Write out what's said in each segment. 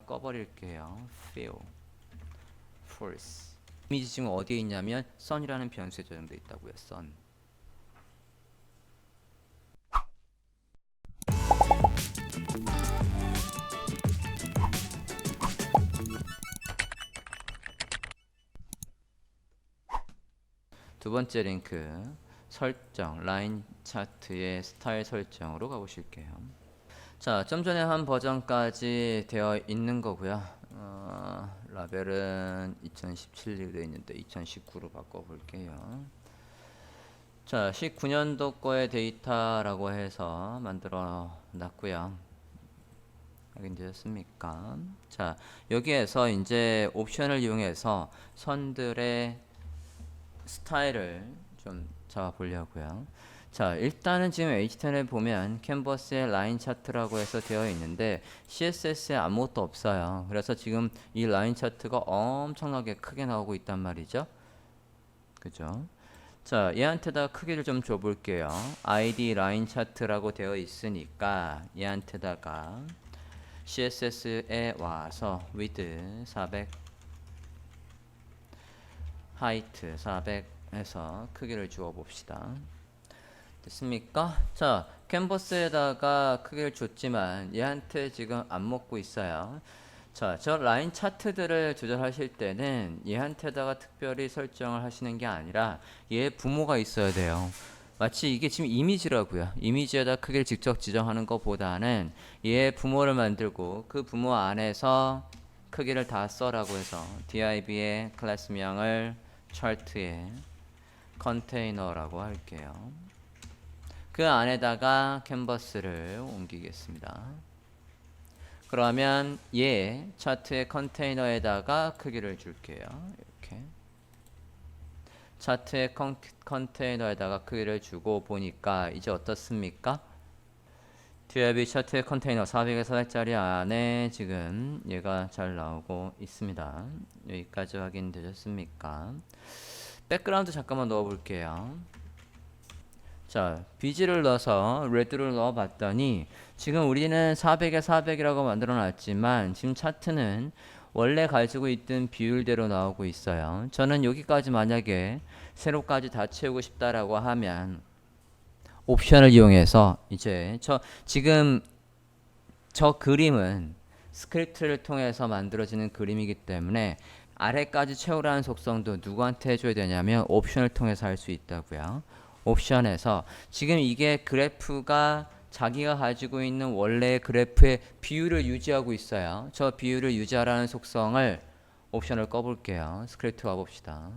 꺼버릴게요. fill, false. 이미지 지금 어디에 있냐면 sun이라는 변수에 저장되어 있다고요. sun. 두 번째 링크 설정 라인 차트의 스타일 설정으로 가보실게요. 자, 좀 전에 한 버전까지 되어 있는 거고요. 라벨은 2017로 되어 있는데 2019로 바꿔볼게요. 자, 19년도 거의 데이터라고 해서 만들어 놨고요. 확인되셨습니까? 자, 여기에서 이제 옵션을 이용해서 선들의 스타일을 좀 잡아 보려고요. 자, 일단은 지금 H10에 보면 캔버스에 라인 차트라고 해서 되어 있는데 CSS에 아무것도 없어요. 그래서 지금 이 라인 차트가 엄청나게 크게 나오고 있단 말이죠. 그죠? 자, 얘한테다 크기를 좀 줘볼게요. ID 라인 차트라고 되어 있으니까 얘한테다가 CSS에 와서 width 400, height 400 해서 크기를 주어 봅시다. 됐습니까? 자, 캔버스에다가 크기를 줬지만 얘한테 지금 안 먹고 있어요. 자, 저 라인 차트들을 조절하실 때는 얘한테다가 특별히 설정을 하시는 게 아니라 얘 부모가 있어야 돼요. 마치 이게 지금 이미지라고요. 이미지에다 크기를 직접 지정하는 것보다는 얘 부모를 만들고 그 부모 안에서 크기를 다 써라고 해서 div의 클래스명을 차트에 컨테이너라고 할게요. 그 안에다가 캔버스를 옮기겠습니다. 그러면 얘 차트의 컨테이너에다가 크기를 줄게요. 이렇게 차트의 컨테이너에다가 크기를 주고 보니까 이제 어떻습니까? 디앱이 차트의 컨테이너 400에서 400짜리 안에 지금 얘가 잘 나오고 있습니다. 여기까지 확인되셨습니까? 백그라운드 잠깐만 넣어 볼게요. 자, 비지를 넣어서 레드를 넣어 봤더니 지금 우리는 400에 400이라고 만들어 놨지만 지금 차트는 원래 가지고 있던 비율대로 나오고 있어요. 저는 여기까지 만약에 세로까지 다 채우고 싶다라고 하면 옵션을 이용해서 이제 지금 저 그림은 스크립트를 통해서 만들어지는 그림이기 때문에 아래까지 채우라는 속성도 누구한테 해줘야 되냐면 옵션을 통해서 할 수 있다고요. 옵션에서 지금 이게 그래프가 자기가 가지고 있는 원래의 그래프의 비율을 유지하고 있어요. 저 비율을 유지하라는 속성을 옵션을 꺼볼게요. 스크립트 와봅시다.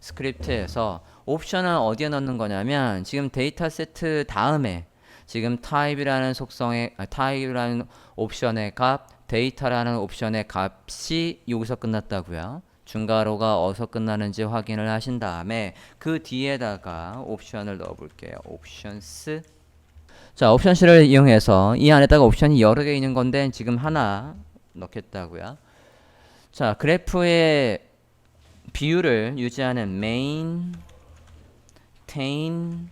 스크립트에서 옵션은 어디에 넣는 거냐면 지금 데이터 세트 다음에 지금 타입이라는 속성의 타입이라는 옵션의 값, 데이터라는 옵션의 값이 여기서 끝났다고요. 중괄호가 어디서 끝나는지 확인을 하신 다음에 그 뒤에다가 옵션을 넣어 볼게요. 옵션스. 자, 옵션스를 이용해서 이 안에다가 옵션이 여러 개 있는 건데 지금 하나 넣겠다고요. 자, 그래프의 비율을 유지하는 maintain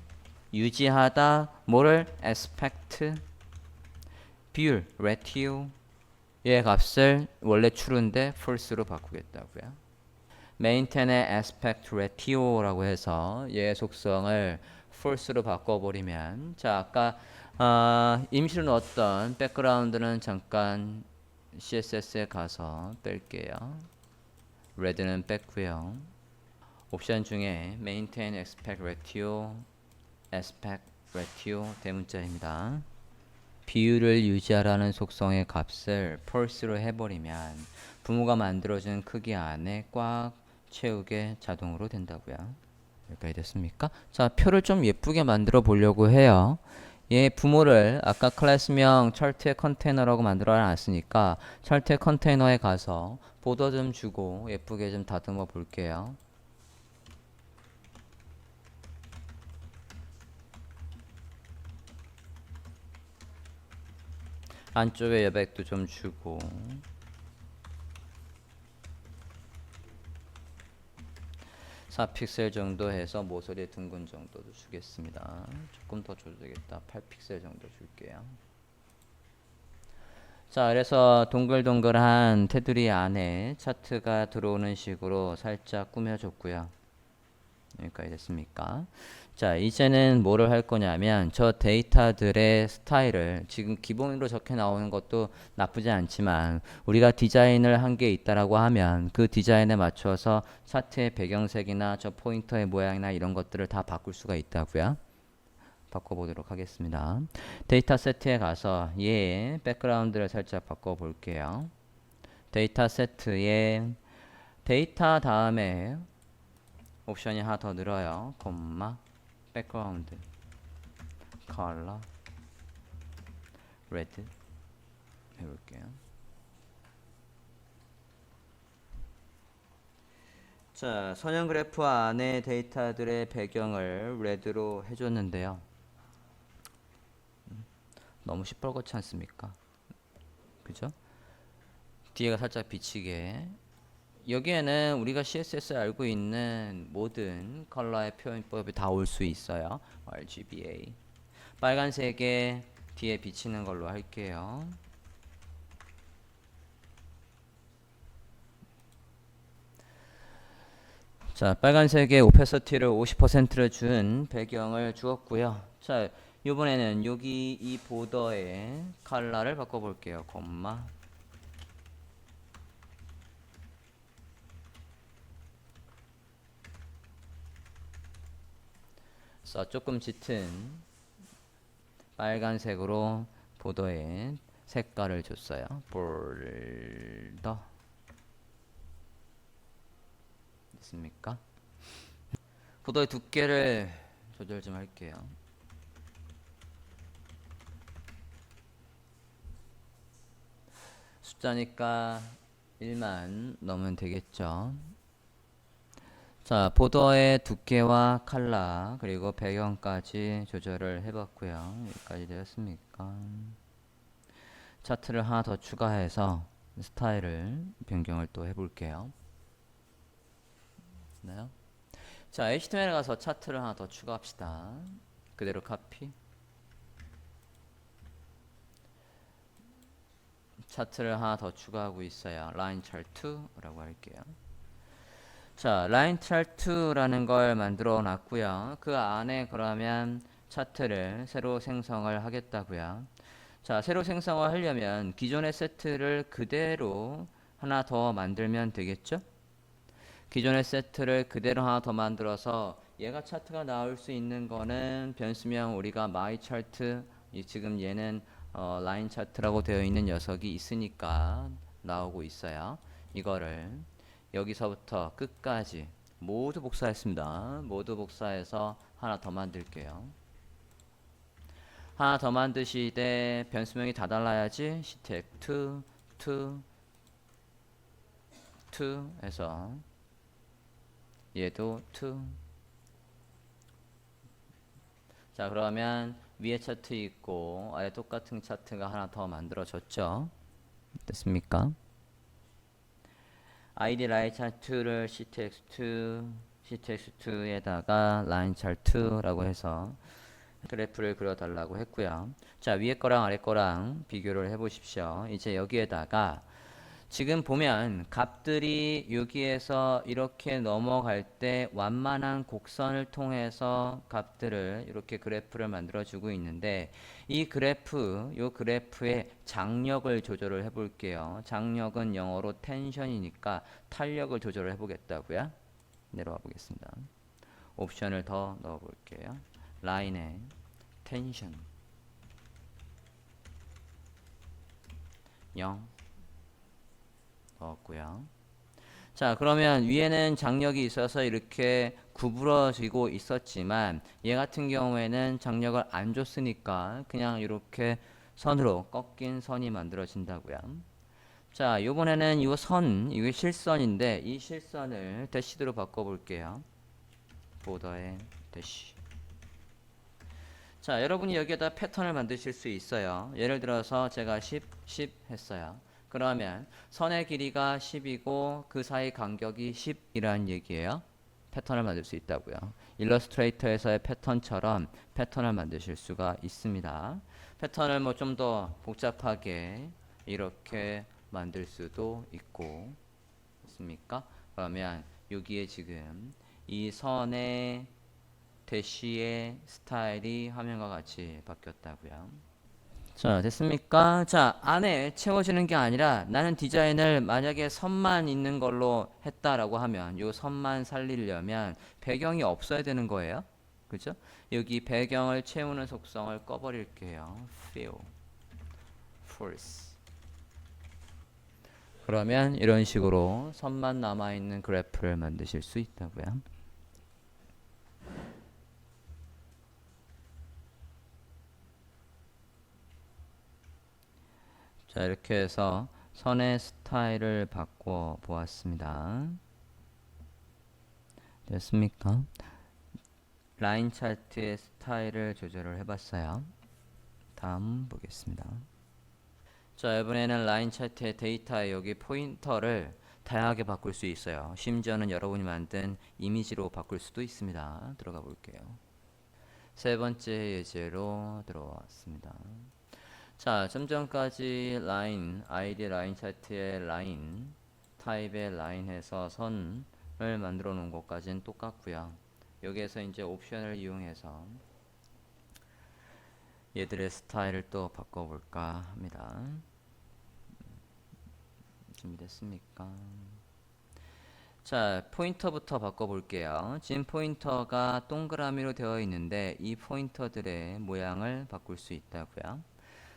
유지하다 뭐를 aspect 비율 ratio 얘 값을 원래 true인데 false로 바꾸겠다고요. maintain의 aspect ratio라고 해서 얘 속성을 false로 바꿔버리면 자 아까 임시로 넣었던 백그라운드는 잠깐 CSS에 가서 뺄게요. red는 뺐고요. 옵션 중에 maintain aspect ratio 대문자입니다. 비율을 유지하라는 속성의 값을 false로 해버리면 부모가 만들어준 크기 안에 꽉 채우게 자동으로 된다고요. 여기까지 됐습니까? 자, 표를 좀 예쁘게 만들어 보려고 해요. 얘 부모를 아까 클래스명 차트의 컨테이너라고 만들어 놨으니까 차트의 컨테이너에 가서 보더 좀 주고 예쁘게 좀 다듬어 볼게요. 안쪽에 여백도 좀 주고 4픽셀 정도 해서 모서리 둥근 정도도 주겠습니다. 조금 더 줘도 되겠다. 8픽셀 정도 줄게요. 자, 그래서 동글동글한 테두리 안에 차트가 들어오는 식으로 살짝 꾸며줬고요. 여기까지 됐습니까? 자, 이제는 뭐를 할 거냐면 저 데이터들의 스타일을 지금 기본으로 적혀 나오는 것도 나쁘지 않지만 우리가 디자인을 한 게 있다라고 하면 그 디자인에 맞춰서 차트의 배경색이나 저 포인터의 모양이나 이런 것들을 다 바꿀 수가 있다고요. 바꿔보도록 하겠습니다. 데이터 세트에 가서 얘의 백그라운드를 살짝 바꿔볼게요. 데이터 세트에 데이터 다음에 옵션이 하나 더 늘어요. 콤마 백그라운드 컬러 레드 해볼게요. 자, 선형 그래프 안에 데이터들의 배경을 레드로 해줬는데요. 너무 시뻘겋지 않습니까? 그죠? 뒤에가 살짝 비치게. 여기에는 우리가 CSS 알고 있는 모든 컬러의 표현법이 다 올 수 있어요. RGBA. 빨간색에 뒤에 비치는 걸로 할게요. 자, 빨간색에 오페서티를 50%를 준 배경을 주었고요. 자, 이번에는 여기 이 보더의 컬러를 바꿔볼게요. 콤마 조금 짙은 빨간색으로 보더의 색깔을 줬어요. 볼더 됐습니까? 보더의 두께를 조절 좀 할게요. 숫자니까 1만 넣으면 되겠죠. 자, 보더의 두께와 컬러 그리고 배경까지 조절을 해봤고요. 여기까지 되었습니까? 차트를 하나 더 추가해서 스타일을 변경을 또 해볼게요. 네. 자, HTML에 가서 차트를 하나 더 추가합시다. 그대로 카피. 차트를 하나 더 추가하고 있어요. 라인 차트라고 할게요. 자, 라인 차트라는 걸 만들어 놨고요. 그 안에 그러면 차트를 새로 생성을 하겠다고요. 자, 새로 생성을 하려면 기존의 세트를 그대로 하나 더 만들면 되겠죠? 기존의 세트를 그대로 하나 더 만들어서 얘가 차트가 나올 수 있는 거는 변수명 우리가 my 차트, 지금 얘는 라인 차트라고 되어 있는 녀석이 있으니까 나오고 있어요. 이거를 여기서부터 끝까지 모두 복사했습니다. 모두 복사해서 하나 더 만들게요. 하나 더 만드시되 변수명이 다 달라야지. ctec 2 해서 얘도 2. 자, 그러면 위에 차트 있고 아래 똑같은 차트가 하나 더 만들어졌죠. 됐습니까? id 라인 차트를 ctx2에다가 라인 차트라고 해서 그래프를 그려달라고 했고요. 자, 위에 거랑 아래 거랑 비교를 해보십시오. 이제 여기에다가 지금 보면 값들이 여기에서 이렇게 넘어갈 때 완만한 곡선을 통해서 값들을 이렇게 그래프를 만들어 주고 있는데 이 그래프, 요 그래프의 장력을 조절을 해 볼게요. 장력은 영어로 텐션이니까 탄력을 조절을 해 보겠다고요. 내려와 보겠습니다. 옵션을 더 넣어 볼게요. 라인에 텐션 0 넣었고요. 자, 그러면 위에는 장력이 있어서 이렇게 구부러지고 있었지만 얘 같은 경우에는 장력을 안 줬으니까 그냥 이렇게 선으로 꺾인 선이 만들어진다고요. 자, 이번에는 이 선, 이게 실선인데 이 실선을 대시드로 바꿔볼게요. 보더의 대시. 자, 여러분이 여기에다 패턴을 만드실 수 있어요. 예를 들어서 제가 10 했어요. 그러면 선의 길이가 10이고 그 사이 간격이 10이라는 얘기예요. 패턴을 만들 수 있다고요. 일러스트레이터에서의 패턴처럼 패턴을 만드실 수가 있습니다. 패턴을 뭐 좀 더 복잡하게 이렇게 만들 수도 있고 있습니까? 그러면 여기에 지금 이 선의 대시의 스타일이 화면과 같이 바뀌었다고요. 자, 됐습니까? 자, 안에 채워지는 게 아니라 나는 디자인을 만약에 선만 있는 걸로 했다라고 하면 요 선만 살리려면 배경이 없어야 되는 거예요. 그죠? 여기 배경을 채우는 속성을 꺼버릴게요. fill, false. 그러면 이런 식으로 선만 남아있는 그래프를 만드실 수 있다고요. 자, 이렇게 해서 선의 스타일을 바꿔 보았습니다. 됐습니까? 라인 차트의 스타일을 조절을 해봤어요. 다음 보겠습니다. 자, 이번에는 라인 차트의 데이터에 여기 포인터를 다양하게 바꿀 수 있어요. 심지어는 여러분이 만든 이미지로 바꿀 수도 있습니다. 들어가 볼게요. 세 번째 예제로 들어왔습니다. 자, 좀 전까지 라인, ID 라인 차트의 라인, 타입의 라인 해서 선을 만들어 놓은 것까지는 똑같고요. 여기에서 이제 옵션을 이용해서 얘들의 스타일을 또 바꿔볼까 합니다. 준비됐습니까? 자, 포인터부터 바꿔볼게요. 지금 포인터가 동그라미로 되어 있는데 이 포인터들의 모양을 바꿀 수 있다고요.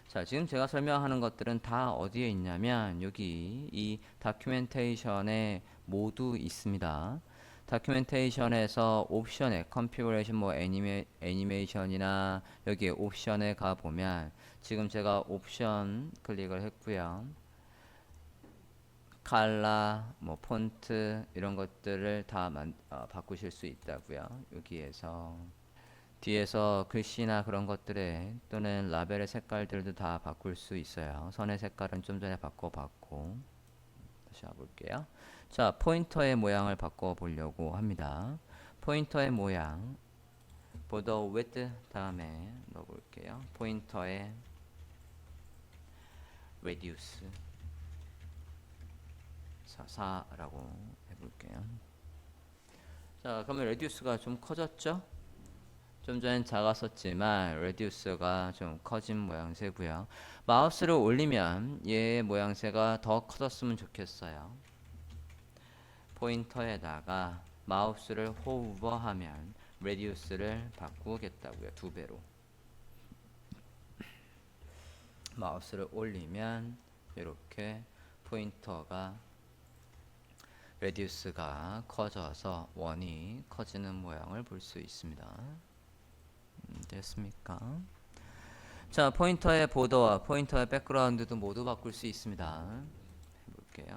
자, 지금 제가 설명하는 것들은 다 어디에 있냐면 여기 이 다큐멘테이션에 모두 있습니다. 다큐멘테이션에서 옵션에 컨피그레이션 뭐 애니메이션이나 여기 옵션에 가 보면 지금 제가 옵션 클릭을 했고요. 칼라, 뭐 폰트 이런 것들을 다 바꾸실 수 있다고요. 여기에서 뒤에서 글씨나 그런 것들에 또는 라벨의 색깔들도 다 바꿀 수 있어요. 선의 색깔은 좀 전에 바꿔봤고 다시 와볼게요. 자, 포인터의 모양을 바꿔보려고 합니다. 포인터의 모양 border width 다음에 넣어볼게요. 포인터의 radius 4라고 해볼게요. 자, 그러면 radius가 좀 커졌죠? 좀 전엔 작았었지만 레디우스가 좀 커진 모양새고요. 마우스를 올리면 얘 모양새가 더 커졌으면 좋겠어요. 포인터에다가 마우스를 호버하면 레디우스를 바꾸겠다고요. 2배로. 마우스를 올리면 이렇게 포인터가 레디우스가 커져서 원이 커지는 모양을 볼 수 있습니다. 됐습니까? 자, 포인터의 보더와 포인터의 백그라운드도 모두 바꿀 수 있습니다. 해볼게요.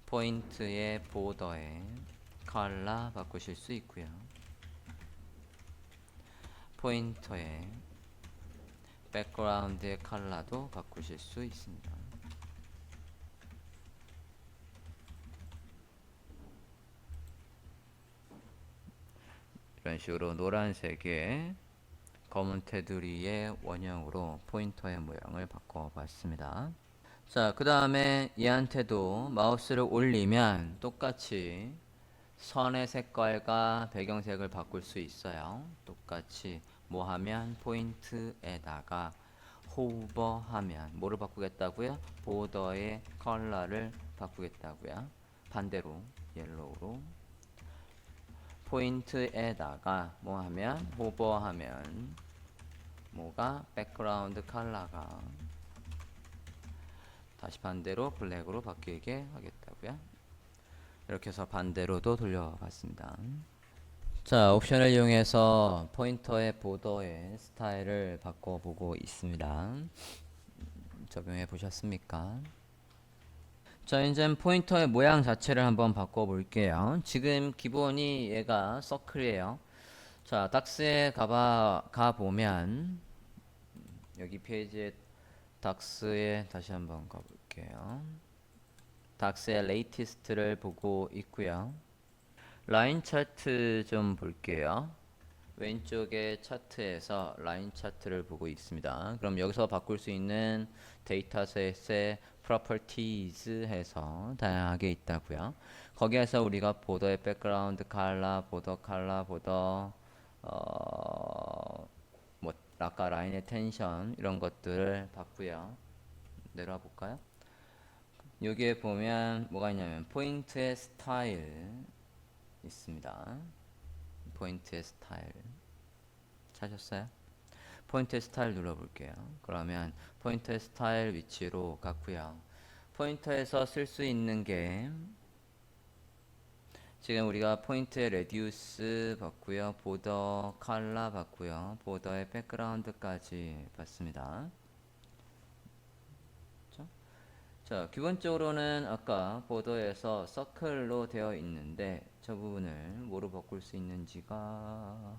포인트의 보더의 컬러 바꾸실 수 있고요. 포인터의 백그라운드의 컬러도 바꾸실 수 있습니다. 이런 식으로 노란색의 검은 테두리의 원형으로 포인터의 모양을 바꿔봤습니다. 자, 그 다음에 얘한테도 마우스를 올리면 똑같이 선의 색깔과 배경색을 바꿀 수 있어요. 똑같이 뭐 하면 포인트에다가 호버하면 뭐를 바꾸겠다고요? 보더의 컬러를 바꾸겠다고요. 반대로 옐로우로 포인트에다가 뭐 하면 호버하면 뭐가 백그라운드 컬러가 다시 반대로 블랙으로 바뀌게 하겠다고요. 이렇게 해서 반대로도 돌려봤습니다. 자, 옵션을 이용해서 포인터의 보더의 스타일을 바꿔보고 있습니다. 적용해 보셨습니까? 자, 이제 포인터의 모양 자체를 한번 바꿔볼게요. 지금 기본이 얘가 서클이에요. 자, 닥스에 가보면 여기 페이지에 닥스에 다시 한번 가볼게요. 닥스의 레이티스트를 보고 있고요. 라인 차트 좀 볼게요. 왼쪽의 차트에서 라인 차트를 보고 있습니다. 그럼 여기서 바꿀 수 있는 데이터셋의 properties 해서 다양하게 있다고요. 거기에서 우리가 보더의 백그라운드 컬러, 보더 뭐 아까 라인의 텐션 이런 것들을 봤고요. 내려와 볼까요? 여기에 보면 뭐가 있냐면 포인트의 스타일 있습니다. 포인트의 스타일 찾았어요? 포인트의 스타일 눌러볼게요. 그러면 포인트의 스타일 위치로 갔고요. 포인터에서 쓸 수 있는 게 지금 우리가 포인트의 레디우스 봤고요. 보더 컬러 봤고요. 보더의 백그라운드까지 봤습니다. 자, 기본적으로는 아까 보더에서 서클로 되어 있는데 저 부분을 뭐로 바꿀 수 있는지가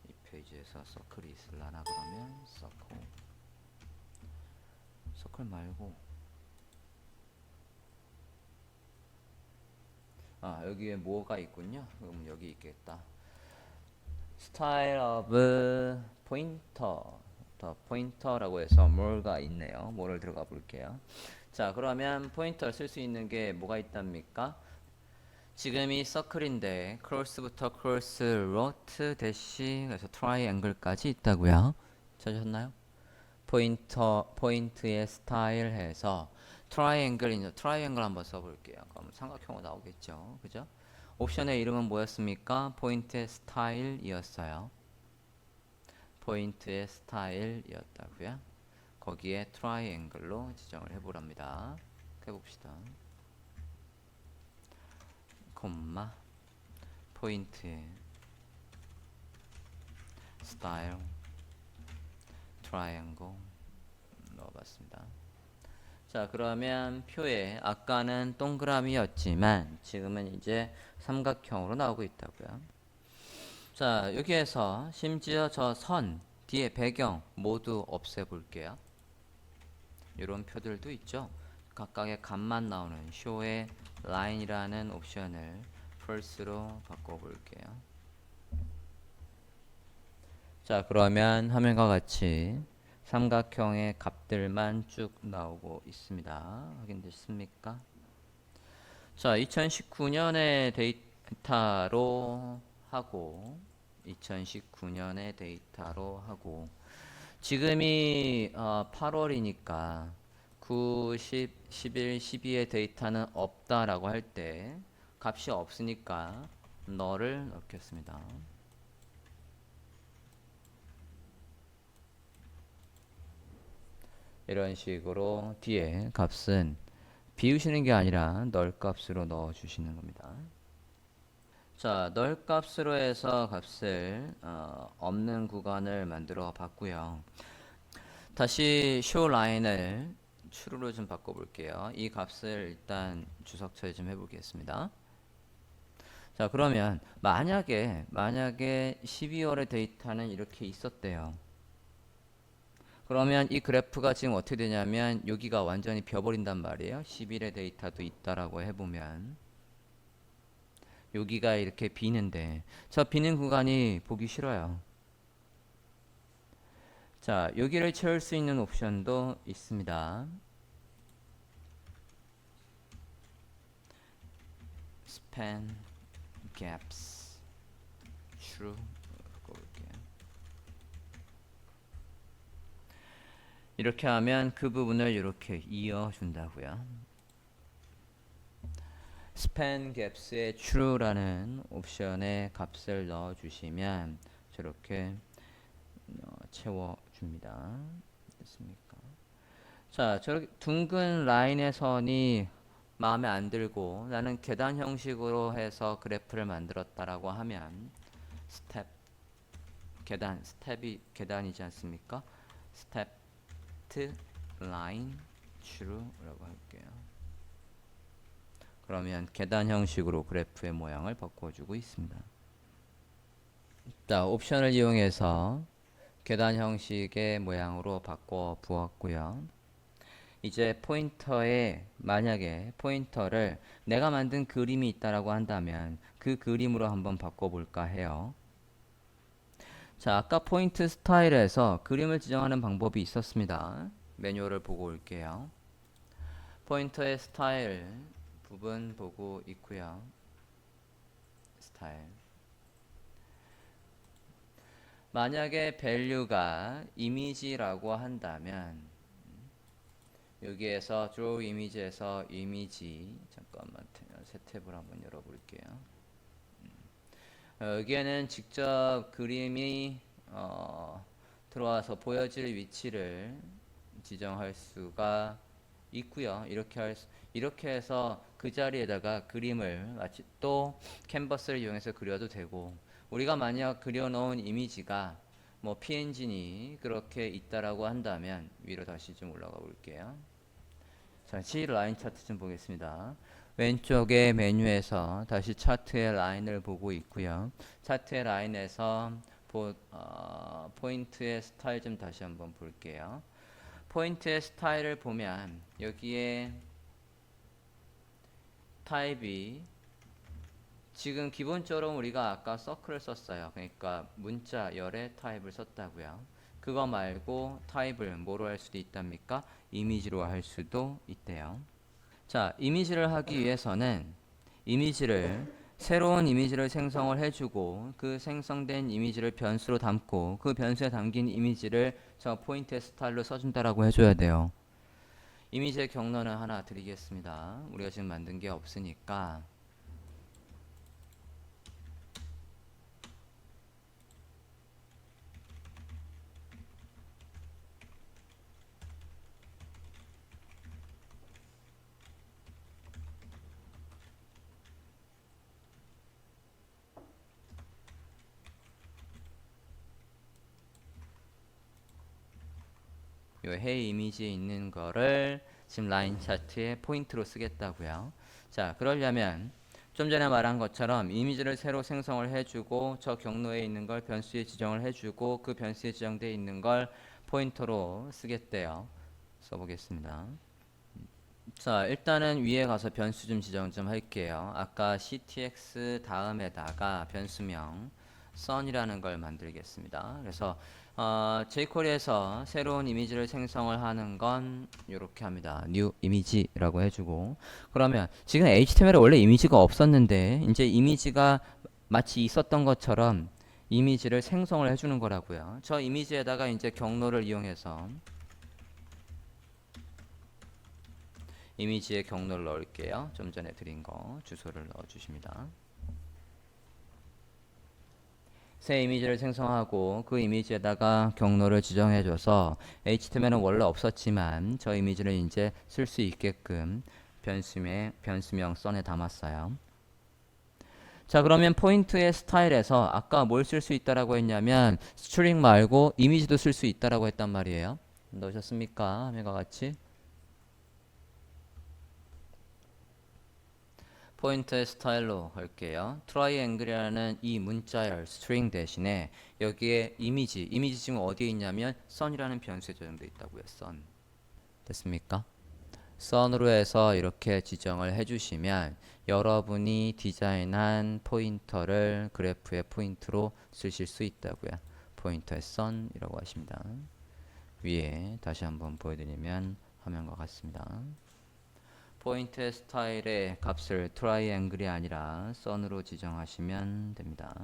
이 페이지에서 서클이 있을라나 그러면 서클 말고 여기에 뭐가 있군요. 그럼 여기 있겠다. Style of pointer 더 포인터라고 해서 뭐가 있네요. 뭐를 들어가 볼게요. 자, 그러면 포인터 쓸 수 있는 게 뭐가 있답니까? 지금 이 서클인데 크로스부터 크로스, 로트, 대시, 그래서 트라이앵글까지 있다고요. 찾으셨나요? 포인트의 스타일 해서 트라이앵글 한번 써볼게요. 그럼 삼각형으로 나오겠죠. 그죠? 옵션의 이름은 뭐였습니까? 포인트의 스타일이었어요. 포인트의 스타일이었다고요. 거기에 트라이앵글로 지정을 해보랍니다. 해봅시다. 콤마 포인트의 스타일 트라이앵글 넣어봤습니다. 자, 그러면 표에 아까는 동그라미였지만 지금은 이제 삼각형으로 나오고 있다고요. 자, 여기에서 심지어 저 선 뒤에 배경 모두 없애볼게요. 이런 표들도 있죠. 각각의 값만 나오는 show의 line이라는 옵션을 false로 바꿔볼게요. 자, 그러면 화면과 같이 삼각형의 값들만 쭉 나오고 있습니다. 확인됐습니까? 자, 2019년의 데이터로 하고 2019년의 데이터로 하고 지금이 8월이니까 9, 10, 11, 12의 데이터는 없다라고 할 때 값이 없으니까 너를 넣겠습니다. 이런 식으로 뒤에 값은 비우시는 게 아니라 널 값으로 넣어 주시는 겁니다. 자, 널 값으로 해서 값을 없는 구간을 만들어 봤고요. 다시 show line을 true로 좀 바꿔 볼게요. 이 값을 일단 주석 처리 좀 해보겠습니다. 자, 그러면 만약에 12월의 데이터는 이렇게 있었대요. 그러면 이 그래프가 지금 어떻게 되냐면 여기가 완전히 비어버린단 말이에요. 10일의 데이터도 있다라고 해보면 여기가 이렇게 비는데 저 비는 구간이 보기 싫어요. 자, 여기를 채울 수 있는 옵션도 있습니다. span gaps true 바꿔볼게요. 이렇게 하면 그 부분을 이렇게 이어준다고요. span gaps에 true라는 옵션에 값을 넣어주시면 저렇게 채워줍니다. 됐습니까? 자, 저렇게 둥근 라인의 선이 마음에 안 들고 나는 계단 형식으로 해서 그래프를 만들었다라고 하면 스텝이 계단이지 않습니까? 스텝트 라인 true라고 할게요. 그러면 계단 형식으로 그래프의 모양을 바꿔주고 있습니다. 자, 옵션을 이용해서 계단 형식의 모양으로 바꿔 부었고요. 이제 포인터에 만약에 포인터를 내가 만든 그림이 있다라고 한다면 그 그림으로 한번 바꿔볼까 해요. 자, 아까 포인트 스타일에서 그림을 지정하는 방법이 있었습니다. 매뉴얼을 보고 올게요. 포인터의 스타일 부분 보고 있고요. 스타일. 만약에 value가 이미지라고 한다면 여기에서 draw image에서 이미지 잠깐만 새 탭을 한번 열어볼게요. 여기에는 직접 그림이 들어와서 보여질 위치를 지정할 수가 있고요. 이렇게 해서 그 자리에다가 그림을 마치 또 캔버스를 이용해서 그려도 되고, 우리가 만약 그려놓은 이미지가 뭐 PNG니 그렇게 있다라고 한다면 위로 다시 좀 올라가 볼게요. 자, C 라인 차트 좀 보겠습니다. 왼쪽에 메뉴에서 다시 차트의 라인을 보고 있고요. 차트의 라인에서 포인트의 스타일 좀 다시 한번 볼게요. 포인트의 스타일을 보면 여기에 타입이 지금 기본적으로 우리가 아까 서클을 썼어요. 그러니까 문자 열의 타입을 썼다고요. 그거 말고 타입을 뭐로 할 수도 있답니까? 이미지로 할 수도 있대요. 자, 이미지를 하기 위해서는 새로운 이미지를 생성을 해주고 그 생성된 이미지를 변수로 담고 그 변수에 담긴 이미지를 저 포인트의 스타일로 써준다라고 해줘야 돼요. 이미지의 경로는 하나 드리겠습니다. 우리가 지금 만든 게 없으니까. 요 헤이 이미지에 있는 거를 지금 라인 차트에 포인트로 쓰겠다고요. 자, 그러려면 좀 전에 말한 것처럼 이미지를 새로 생성을 해주고 저 경로에 있는 걸 변수에 지정을 해주고 그 변수에 지정되어 있는 걸 포인터로 쓰겠대요. 써보겠습니다. 자, 일단은 위에 가서 변수 좀 지정 좀 할게요. 아까 ctx 다음에다가 변수명 sun이라는 걸 만들겠습니다. 그래서 jQuery에서 새로운 이미지를 생성을 하는 건 이렇게 합니다. new image라고 해주고, 그러면 지금 HTML에 원래 이미지가 없었는데 이제 이미지가 마치 있었던 것처럼 이미지를 생성을 해주는 거라고요. 저 이미지에다가 이제 경로를 이용해서 이미지의 경로를 넣을게요. 좀 전에 드린 거 주소를 넣어주십니다. 새 이미지를 생성하고 그 이미지에다가 경로를 지정해줘서 HTML은 원래 없었지만 저 이미지를 이제 쓸 수 있게끔 변수명 선에 담았어요. 자, 그러면 포인트의 스타일에서 아까 뭘 쓸 수 있다라고 했냐면 스트링 말고 이미지도 쓸 수 있다라고 했단 말이에요. 넣으셨습니까? 화면과 같이. 포인트의 스타일로 할게요. 트라이앵글이라는 이 문자열 스트링 대신에 여기에 이미지 지금 어디에 있냐면 sun이라는 변수에 저장되어 있다고요. sun. 됐습니까? sun으로 해서 이렇게 지정을 해주시면 여러분이 디자인한 포인터를 그래프의 포인트로 쓰실 수 있다고요. 포인터의 sun이라고 하십니다. 위에 다시 한번 보여드리면 화면과 같습니다. 포인트 스타일의 값을 트라이앵글이 아니라 선으로 지정하시면 됩니다.